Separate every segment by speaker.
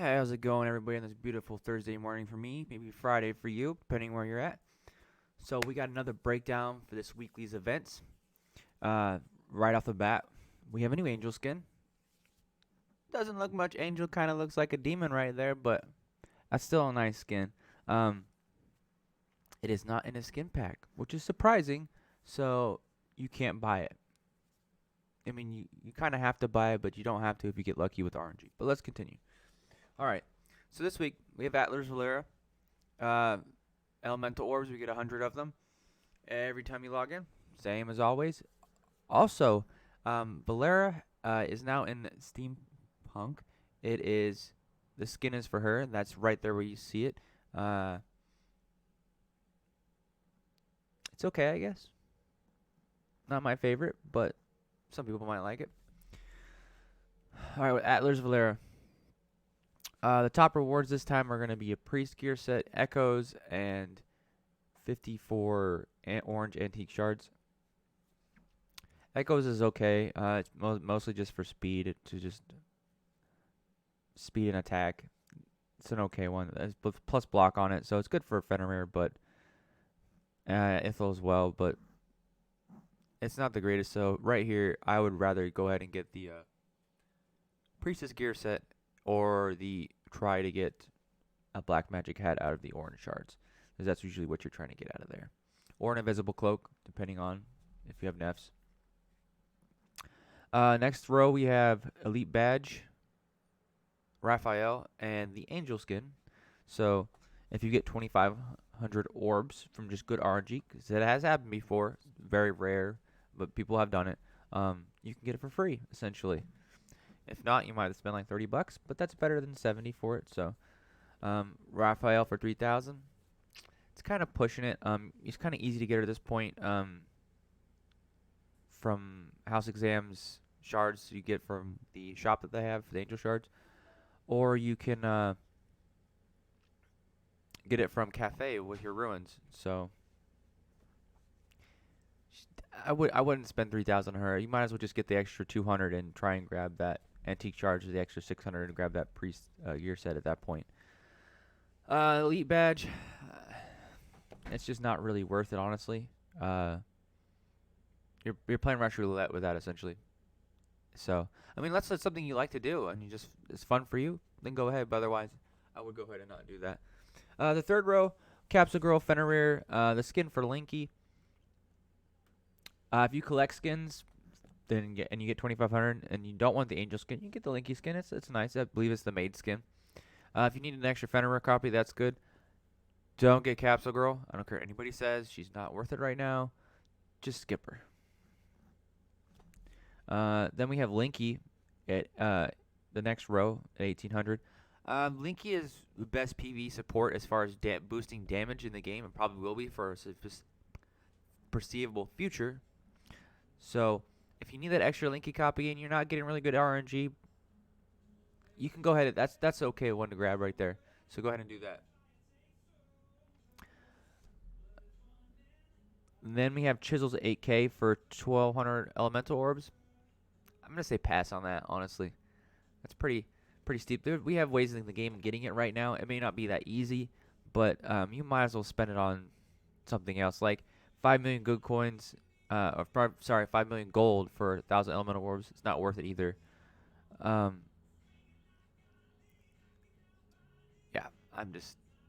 Speaker 1: Hey, how's it going, everybody, on this beautiful Thursday morning for me, maybe Friday for you, depending where you're at. So we got another breakdown for this weekly's events. Uh, right off the bat, we have a new angel skin. Doesn't look much angel, kind of looks like a demon right there, but that's still a nice skin. Um, it is not in a skin pack, which is surprising. So you can't buy it. I mean, you kind of have to buy it, but you don't have to if you get lucky with RNG. But let's continue. All right. So this week we have Atelier Valeera. Uh, Elemental orbs, we get 100 of them every time you log in. Same as always. Also, Valeera is now in Steampunk. It is, the skin is for her. That's right there where you see it. It's okay, I guess. Not my favorite, but some people might like it. All right, with Atlas Valeera. The top rewards this time are going to be a Priest gear set, Echoes, and 54 orange antique shards. Echoes is okay. It's mostly just for speed, to just speed and attack. It's an okay one. There's plus block on it, so it's good for Fenrir, but Ithil as well, but it's not the greatest. So right here, I would rather go ahead and get the Priestess gear set, or try to get a black magic hat out of the orange shards, because that's usually what you're trying to get out of there, or an invisible cloak, depending on if you have nefs. Next row we have Elite Badge, Raphael, and the Angel skin. So if you get 2,500 orbs from just good RNG, because it has happened before, very rare, but people have done it, you can get it for free, essentially. If not, you might have to spend like $30, but that's better than 70 for it. So Raphael for 3,000. It's kind of pushing it. It's kind of easy to get her at this point. From House Exams shards you get from the shop that they have for the angel shards, or you can get it from Cafe with your ruins. So I wouldn't spend 3,000 on her. You might as well just get the extra 200 and try and grab that antique charge, the extra 600, and grab that priest gear set at that point. Elite badge, it's just not really worth it, honestly. You're playing Russian roulette with that, essentially. So I mean, that's something you like to do, and it's fun for you. Then go ahead. But otherwise, I would go ahead and not do that. The third row, Capsule Girl, Fenrir, the skin for Linky. If you collect skins, then you get 2,500, and you don't want the angel skin, you get the Linky skin. It's nice. I believe it's the maid skin. If you need an extra Fenrir copy, that's good. Don't get Capsule Girl. I don't care what anybody says. She's not worth it right now. Just skip her. Then we have Linky at the next row at 1,800. Linky is the best PvE support as far as boosting damage in the game, and probably will be for a foreseeable future. So if you need that extra Linky copy and you're not getting really good RNG, you can go ahead. That's okay one to grab right there. So go ahead and do that. And then we have Chisels at 8K for 1,200 elemental orbs. I'm gonna say pass on that, honestly. That's pretty steep. We have ways in the game of getting it right now. It may not be that easy, but you might as well spend it on something else, like 5 million good coins. 5 million gold for 1,000 elemental orbs. It's not worth it either. Yeah,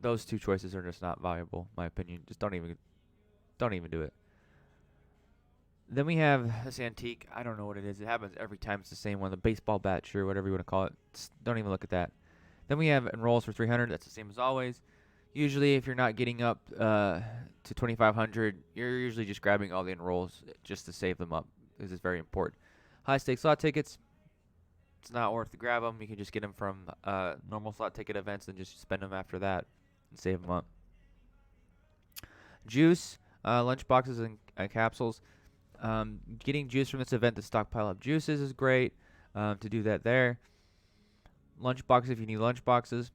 Speaker 1: those two choices are just not valuable, in my opinion. Just don't even do it. Then we have this antique. I don't know what it is. It happens every time. It's the same one. The baseball bat, sure, whatever you want to call it. Don't even look at that. Then we have enrolls for 300. That's the same as always. Usually, if you're not getting up to 2,500, you're usually just grabbing all the enrolls just to save them up, because it's very important. High stakes slot tickets. It's not worth to grab them. You can just get them from normal slot ticket events and just spend them after that and save them up. Juice, lunch boxes, and capsules. Getting juice from this event to stockpile up juices is great. To do that there. Lunch boxes, if you need lunch boxes.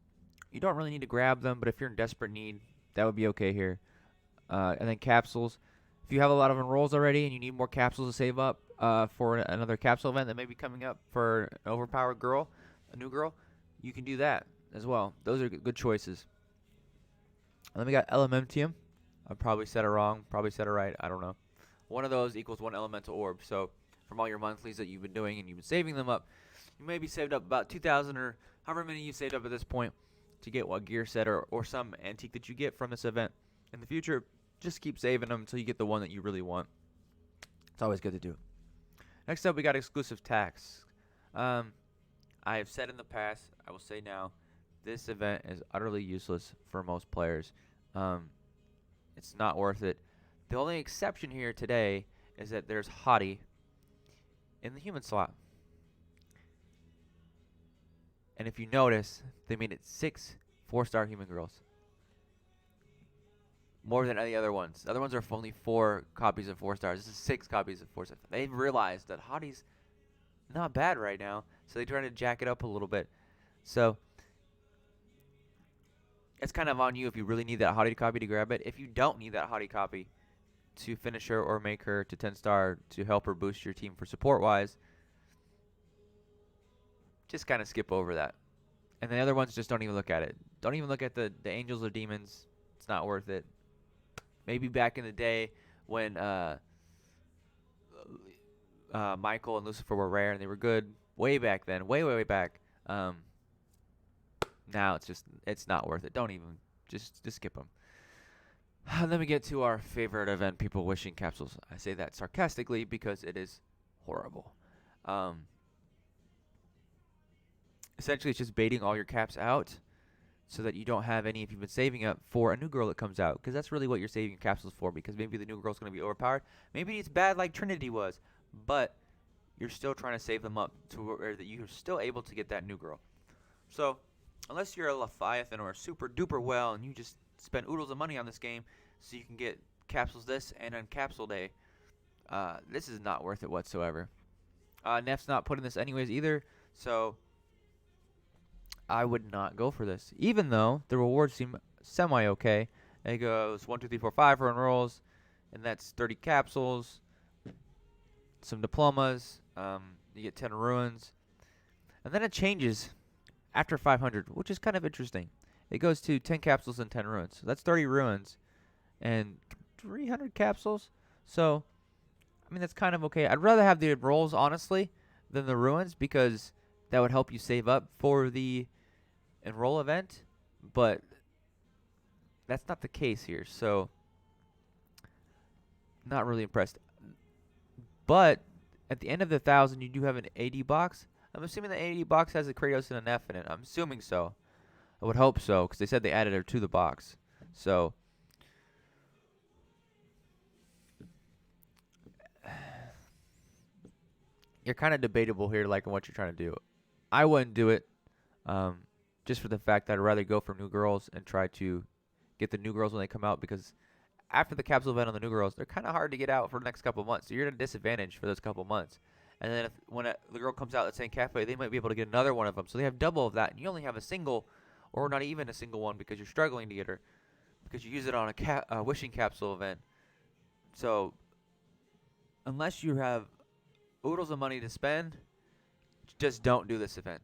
Speaker 1: You don't really need to grab them, but if you're in desperate need, that would be okay here. And then capsules. If you have a lot of enrolls already and you need more capsules to save up for another capsule event that may be coming up for an overpowered girl, a new girl, you can do that. as well. Those are good choices. And then we got Elementium. I probably said it wrong, probably said it right, I don't know. One of those equals 1 elemental orb. So from all your monthlies that you've been doing and you've been saving them up, you maybe saved up about 2,000 or however many you saved up at this point to get what gear set or some antique that you get from this event. In the future, just keep saving them until you get the one that you really want. It's always good to do. Next up, we got exclusive tasks. I have said in the past, I will say now, this event is utterly useless for most players. It's not worth it. The only exception here today is that there's Hottie in the human slot. And if you notice, they made it 6 4-star human girls. More than any other ones. The other ones are only 4 copies of 4 stars. This is 6 copies of 4 stars. They've realized that Hottie's not bad right now, so they're trying to jack it up a little bit. So it's kind of on you if you really need that Hottie copy to grab it. If you don't need that Hottie copy to finish her or make her to 10-star to help her boost your team for support-wise, just kind of skip over that. And the other ones, just don't even look at it. Don't even look at the angels or demons. It's not worth it. Maybe back in the day when Michael and Lucifer were rare and they were good way back then, way back. Now it's not worth it. Don't even just skip them. And then we get to our favorite event, people wishing capsules. I say that sarcastically because it is horrible. Essentially, it's just baiting all your caps out so that you don't have any if you've been saving up for a new girl that comes out. Because that's really what you're saving your capsules for, because maybe the new girl's going to be overpowered. Maybe it's bad like Trinity was, but you're still trying to save them up to where that you're still able to get that new girl. So unless you're a Leviathan or a super duper well and you just spend oodles of money on this game so you can get capsules this and on capsule day, this is not worth it whatsoever. Neff's not putting this anyways either, so I would not go for this, even though the rewards seem semi-okay. It goes 1, 2, 3, 4, 5 for enrolls, and that's 30 capsules, some diplomas, you get 10 ruins, and then it changes after 500, which is kind of interesting. It goes to 10 capsules and 10 ruins. So that's 30 ruins and 300 capsules. So, I mean, that's kind of okay. I'd rather have the enrolls, honestly, than the ruins, because that would help you save up for the enroll event, but that's not the case here, so not really impressed. But at the end of the 1,000, you do have an AD box. I'm assuming the AD box has a Kratos and an F in it. I'm assuming so. I would hope so, because they said they added her to the box. So you're kind of debatable here, like, on what you're trying to do. I wouldn't do it. Just for the fact that I'd rather go for new girls and try to get the new girls when they come out, because after the capsule event on the new girls, they're kind of hard to get out for the next couple of months. So you're at a disadvantage for those couple of months. And then when the girl comes out at St. Cafe, they might be able to get another one of them. So they have double of that, and you only have a single, or not even a single one, because you're struggling to get her, because you use it on a wishing capsule event. So unless you have oodles of money to spend, just don't do this event.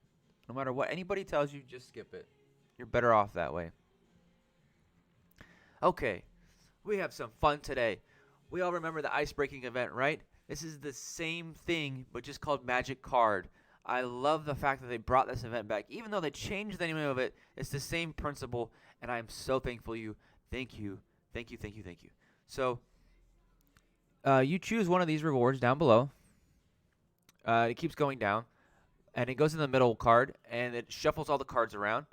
Speaker 1: No matter what anybody tells you, just skip it. You're better off that way. Okay, we have some fun today. We all remember the ice-breaking event, right? This is the same thing, but just called Magic Card. I love the fact that they brought this event back. Even though they changed the name of it, it's the same principle, and I am so thankful you. Thank you. Thank you, thank you, thank you. So, you choose one of these rewards down below. It keeps going down. And it goes in the middle card, and it shuffles all the cards around,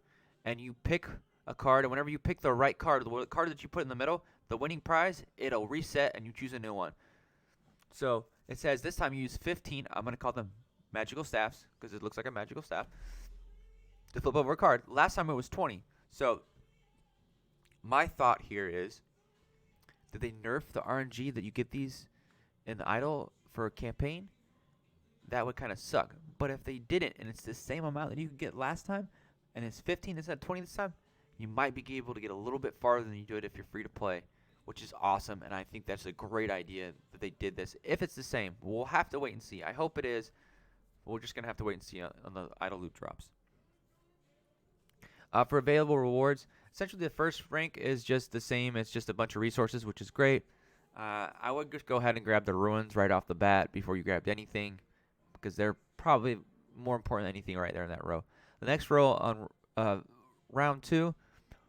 Speaker 1: and you pick a card, and whenever you pick the right card, the card that you put in the middle, the winning prize, it'll reset, and you choose a new one. So it says this time you use 15, I'm going to call them magical staffs, because it looks like a magical staff, to flip over a card. Last time it was 20. So my thought here is, did they nerf the RNG that you get these in the idle for a campaign? That would kind of suck. But if they didn't, and it's the same amount that you could get last time, and it's 15 instead of 20 this time, you might be able to get a little bit farther than you do it if you're free to play, which is awesome. And I think that's a great idea that they did this. If it's the same, we'll have to wait and see. I hope it is. We're just going to have to wait and see on the idle loot drops. For available rewards, essentially the first rank is just the same. It's just a bunch of resources, which is great. I would just go ahead and grab the ruins right off the bat before you grabbed anything, because they're probably more important than anything right there in that row. The next row on round 2,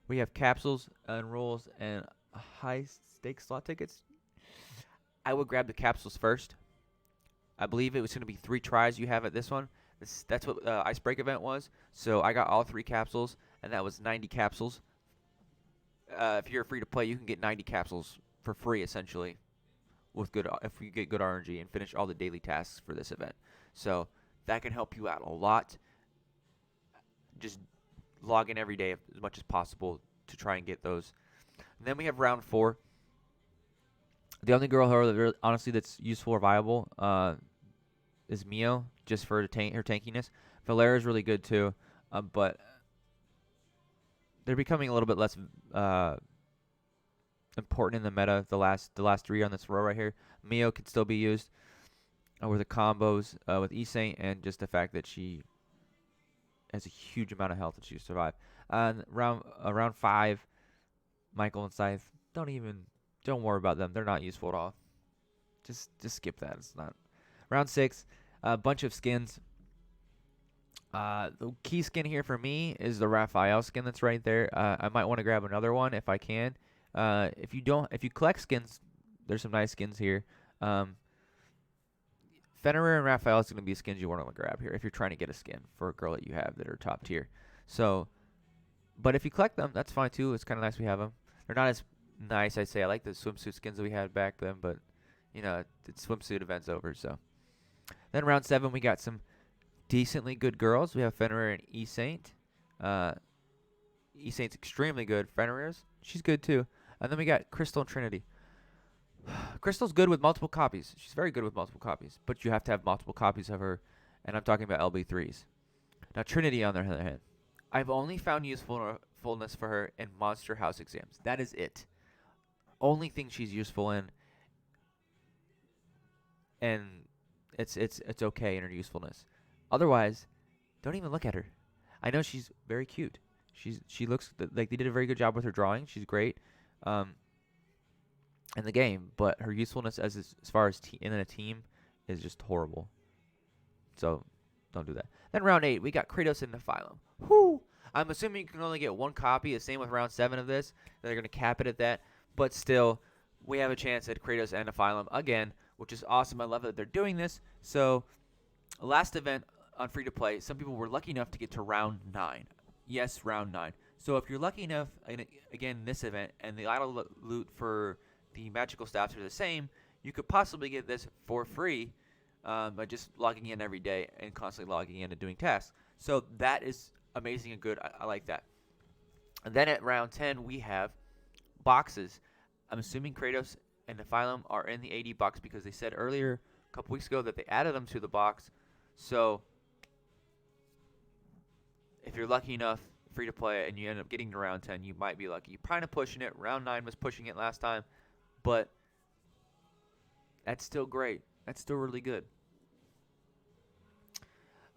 Speaker 1: we have capsules and rolls and high stakes slot tickets. I would grab the capsules first. I believe it was going to be 3 tries you have at this one. That's what Icebreak event was. So I got all 3 capsules, and that was 90 capsules. If you're free to play, you can get 90 capsules for free, essentially, with good if you get good RNG and finish all the daily tasks for this event. So that can help you out a lot. Just log in every day as much as possible to try and get those. And then we have round 4. The only girl, however, that really, honestly, that's useful or viable is Mio, just for her tankiness. Valeera is really good too, but they're becoming a little bit less important in the meta. The last 3 on this row right here. Mio can still be used with the combos with E-Saint, and just the fact that she has a huge amount of health and she survive. Round 5, Michael and Scythe. Don't worry about them. They're not useful at all. Just skip that. It's not. Round 6, a bunch of skins. The key skin here for me is the Raphael skin that's right there. I might want to grab another one if I can. If you collect skins, there's some nice skins here. Fenrir and Raphael is going to be skins you want to grab here if you're trying to get a skin for a girl that you have that are top tier. So, but if you collect them, that's fine too. It's kind of nice we have them. They're not as nice, I'd say. I like the swimsuit skins that we had back then, but you know, the swimsuit event's over. So then round 7, we got some decently good girls. We have Fenrir and E-Saint. E-Saint's extremely good. Fenrir's, she's good too. And then we got Crystal and Trinity. Crystal's good with multiple copies. She's very good with multiple copies, but you have to have multiple copies of her, and I'm talking about LB3s. Now Trinity, on the other hand, I've only found usefulness for her in Monster House exams. That is it. Only thing she's useful in, and it's okay in her usefulness. Otherwise, don't even look at her. I know she's very cute. She looks like they did a very good job with her drawing. She's great in the game, but her usefulness as far as in a team is just horrible. So don't do that. Then round 8, we got Kratos and Nephilim. Whoo! I'm assuming you can only get 1 copy. The same with round 7 of this. They're going to cap it at that. But still, we have a chance at Kratos and Nephilim again, which is awesome. I love that they're doing this. So last event on free-to-play, some people were lucky enough to get to round 9. Yes, round 9. So if you're lucky enough, again, this event, and the idle loot for the magical staffs are the same, you could possibly get this for free by just logging in every day and constantly logging in and doing tasks. So that is amazing and good. I like that. And then at round 10, we have boxes. I'm assuming Kratos and Nephilim are in the AD box because they said earlier, a couple weeks ago, that they added them to the box. So if you're lucky enough, free to play, and you end up getting to round 10, you might be lucky. You're kind of pushing it. Round 9 was pushing it last time, but that's still great. That's still really good.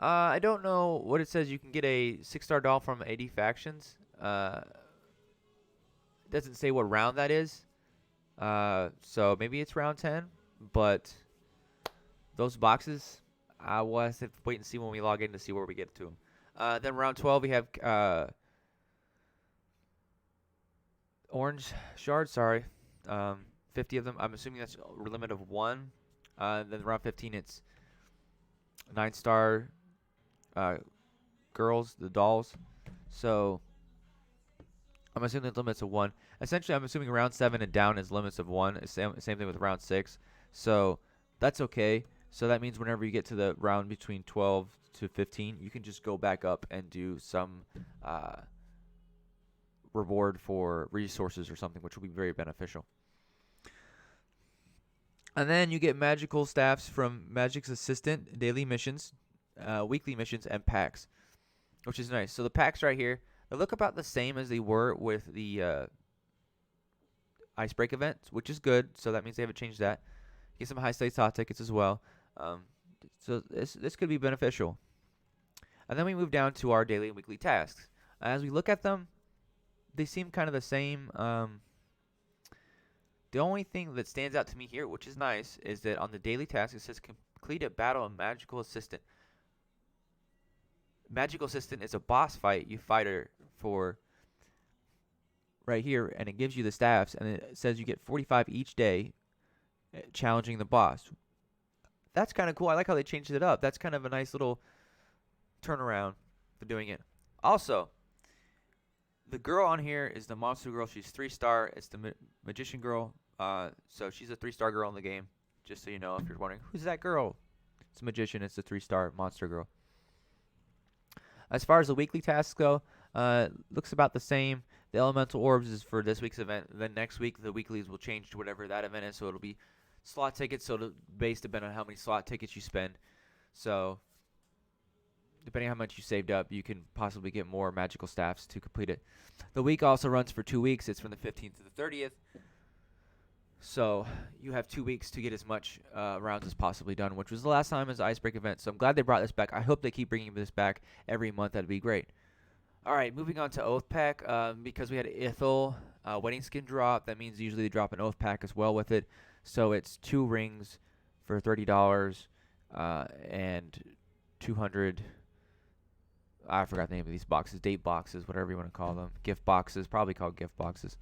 Speaker 1: I don't know what it says. You can get a 6-star doll from AD Factions. It doesn't say what round that is. So maybe it's round 10, but those boxes, we'll have to wait and see when we log in to see where we get to them. Then round 12, we have orange shards, 50 of them. I'm assuming that's a limit of 1. Then round 15, it's 9-star girls, the dolls. So I'm assuming the limits of 1. Essentially, I'm assuming round 7 and down is limits of 1. Same thing with round 6. So that's okay. So that means whenever you get to the round between 12 to 15, you can just go back up and do some reward for resources or something, which will be very beneficial. And then you get magical staffs from Magic's Assistant, daily missions, weekly missions, and packs, which is nice. So the packs right here, they look about the same as they were with the Icebreak event, which is good. So that means they haven't changed that. Get some high stakes hot tickets as well. So this could be beneficial. And then we move down to our daily and weekly tasks. As we look at them, they seem kind of the same. The only thing that stands out to me here, which is nice, is that on the daily task it says complete a battle of Magical Assistant. Magical Assistant is a boss fight you fight her for right here, and it gives you the staffs, and it says you get 45 each day challenging the boss. That's kind of cool. I like how they changed it up. That's kind of a nice little turnaround for doing it. Also, the girl on here is the monster girl. She's 3-star. It's the magician girl. So she's a 3-star girl in the game. Just so you know, if you're wondering, who's that girl? It's a magician. It's the 3-star monster girl. As far as the weekly tasks go, looks about the same. The elemental orbs is for this week's event. Then next week, the weeklies will change to whatever that event is. So it'll be slot tickets. So it'll base depend on how many slot tickets you spend. So depending on how much you saved up, you can possibly get more magical staffs to complete it. The week also runs for 2 weeks. It's from the 15th to the 30th. So you have 2 weeks to get as much rounds as possibly done, which was the last time as the Icebreak event. So I'm glad they brought this back. I hope they keep bringing this back every month. That'd be great. All right, moving on to Oath Pack. Because we had an Ithil wedding skin drop, that means usually they drop an Oath Pack as well with it. So it's 2 rings for $30 and 200. I forgot the name of these boxes. Date boxes, whatever you want to call them. Gift boxes, probably called gift boxes.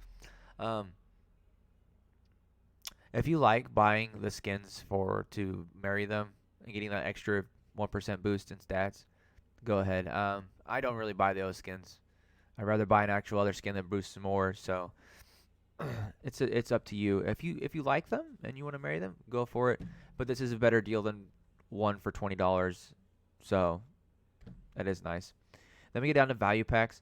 Speaker 1: If you like buying the skins to marry them and getting that extra 1% boost in stats, go ahead. I don't really buy those skins. I'd rather buy an actual other skin that boosts more. So it's up to you. If you like them and you want to marry them, go for it. But this is a better deal than one for $20. So that is nice. Then we get down to value packs.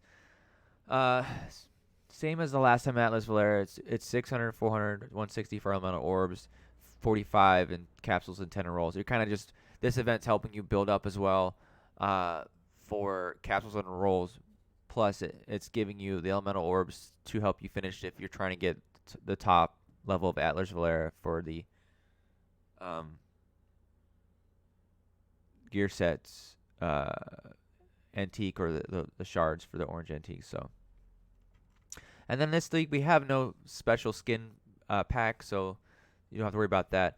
Speaker 1: Same as the last time Atlas Valeera. It's 600, 400, 160 for elemental orbs, 45 in capsules and 10 in rolls. You're kind of just, this event's helping you build up as well for capsules and rolls. Plus, it's giving you the elemental orbs to help you finish if you're trying to get the top level of Atlas Valeera for the gear sets antique or the shards for the orange antique. So. And then this week we have no special skin pack, so you don't have to worry about that.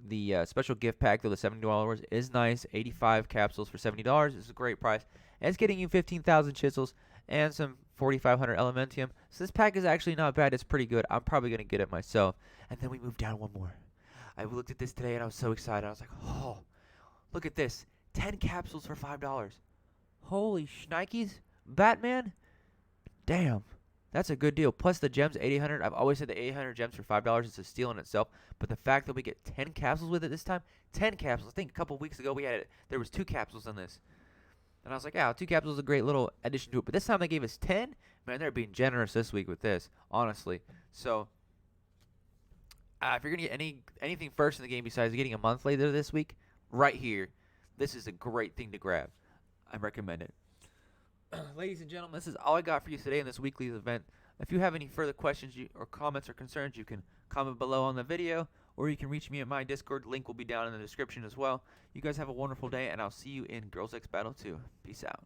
Speaker 1: The special gift pack, though, the $70 is nice. 85 capsules for $70 is a great price. And it's getting you 15,000 chisels and some 4,500 elementium. So this pack is actually not bad. It's pretty good. I'm probably going to get it myself. And then we move down one more. I looked at this today and I was so excited. I was like, oh, look at this. 10 capsules for $5. Holy shnikes. Batman? Damn. That's a good deal. Plus the gems, 800. I've always said the 800 gems for $5 is a steal in itself. But the fact that we get 10 capsules with it this time, 10 capsules. I think a couple weeks ago there was 2 capsules in this. And I was like, yeah, 2 capsules is a great little addition to it. But this time they gave us 10. Man, they're being generous this week with this, honestly. So if you're going to get anything first in the game besides getting a month later this week, right here, this is a great thing to grab. I recommend it. Ladies and gentlemen, this is all I got for you today in this weekly event. If you have any further questions or comments or concerns, you can comment below on the video, or you can reach me at my Discord. Link will be down in the description as well. You guys have a wonderful day, and I'll see you in Girls X Battle 2. Peace out.